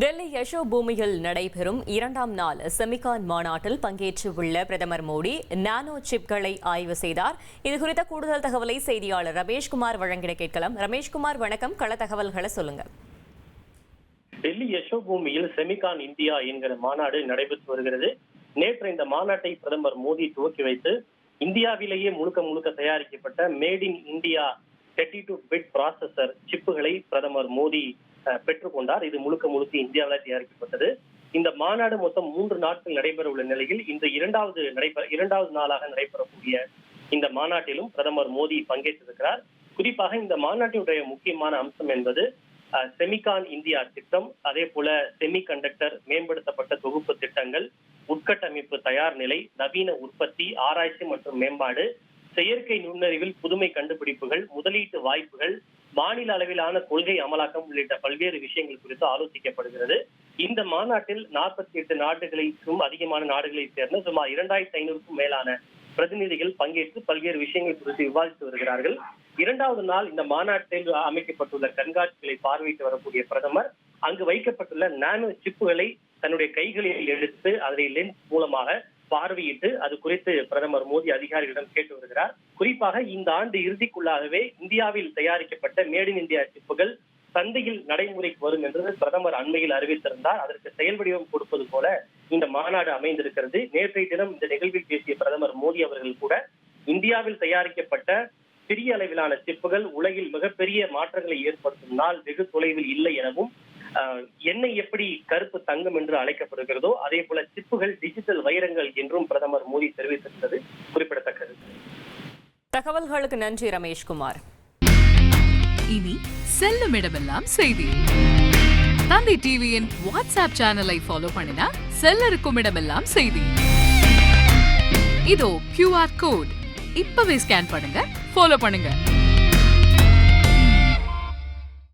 டெல்லி யசோ பூமியில் நடைபெறும் 2ஆம் நாள் செமிகான் மாநாட்டில் பங்கேற்றுள்ள பிரதமர் மோடி நானோ சிப்களை ஆய்வு செய்தார். இதுகுறித்த கூடுதல் தகவலை செய்தியாளர் ரமேஷ்குமார் வழங்கிட கேட்கலாம். ரமேஷ்குமார், வணக்கம். கள தகவல்களை சொல்லுங்க. டெல்லி யசோ பூமியில் செமிகான் இந்தியா என்கிற மாநாடு நடைபெற்று வருகிறது. நேற்று இந்த மாநாட்டை பிரதமர் மோடி துவக்கி வைத்து இந்தியாவிலேயே முழுக்க தயாரிக்கப்பட்ட மேட் இன் இந்தியா 32-பிட் ப்ராசஸர் சிப்புகளை பிரதமர் மோடி பெற்றுக்கொண்டார். இது முழுக்க இந்தியாவில் தயாரிக்கப்பட்டது. இந்த மாநாடு மொத்தம் 3 நாட்கள் நடைபெற உள்ள நிலையில் இந்த இரண்டாவது நாளாக நடைபெறக்கூடிய இந்த மாநாட்டிலும் பிரதமர் மோடி பங்கேற்றிருக்கிறார். குறிப்பாக இந்த மாநாட்டினுடைய முக்கியமான அம்சம் என்பது செமிகான் இந்தியா திட்டம், அதே போல செமி கண்டக்டர் மேம்படுத்தப்பட்ட தொகுப்பு திட்டங்கள், உட்கட்டமைப்பு தயார் நிலை, நவீன உற்பத்தி, ஆராய்ச்சி மற்றும் மேம்பாடு, செயற்கை நுண்ணறிவில் புதுமை கண்டுபிடிப்புகள், முதலீட்டு வாய்ப்புகள், மாநில அளவிலான கொள்கை அமலாக்கம் உள்ளிட்ட பல்வேறு விஷயங்கள் குறித்து ஆலோசிக்கப்படுகிறது. இந்த மாநாட்டில் 48 நாடுகளுக்கும் அதிகமான நாடுகளை சேர்ந்த சுமார் 2500க்கும் மேலான பிரதிநிதிகள் பங்கேற்று பல்வேறு விஷயங்கள் குறித்து விவாதித்து வருகிறார்கள். 2வது நாள் இந்த மாநாட்டில் அமைக்கப்பட்டுள்ள கண்காட்சிகளை பார்வையிட்டு வரக்கூடிய பிரதமர் அங்கு வைக்கப்பட்டுள்ள நானோ சிப்புகளை தன்னுடைய கைகளில் எடுத்து அதை லென்ஸ் மூலமாக பார்வையிட்டு அது குறித்து பிரதமர் மோடி அதிகாரிகளிடம் கேட்டு வருகிறார். குறிப்பாக இந்த ஆண்டு இறுதிக்குள்ளாகவே இந்தியாவில் தயாரிக்கப்பட்ட மேட் இன் இந்தியா சிப்புகள் சந்தையில் நடைமுறைக்கு வரும் என்று பிரதமர் அண்மையில் அறிவித்திருந்தார். அதற்கு செயல் வடிவம் கொடுப்பது போல இந்த மாநாடு அமைந்திருக்கிறது. நேற்றைய தினம் இந்த நிகழ்வில் பேசிய பிரதமர் மோடி அவர்கள் கூட இந்தியாவில் தயாரிக்கப்பட்ட சிறிய அளவிலான சிப்புகள் உலகில் மிகப்பெரிய மாற்றங்களை ஏற்படுத்தும் நாள் வெகு தொலைவில் இல்லை எனவும், எண்ணெய் எப்படி கருப்பு தங்கம் என்று அழைக்கப்படுகிறதோ அதே போல சிப்புகள் டிஜிட்டல் வைரங்கள் என்றும் பிரதமர் மோடி தெரிவித்திருந்தது குறிப்பிடத்தக்கது. தகவல்களுக்கு நன்றி ரமேஷ்குமார். இனி செல்லும் இடமெல்லாம் செய்தி. தந்தை டிவியின் வாட்ஸ்அப் சேனலை ஃபாலோ பண்ணினா செல்லருக்கும் இடமெல்லாம் செய்தி. இதோ QR கோட் இப்பவே ஸ்கேன் பண்ணுங்க, ஃபாலோ பண்ணுங்க.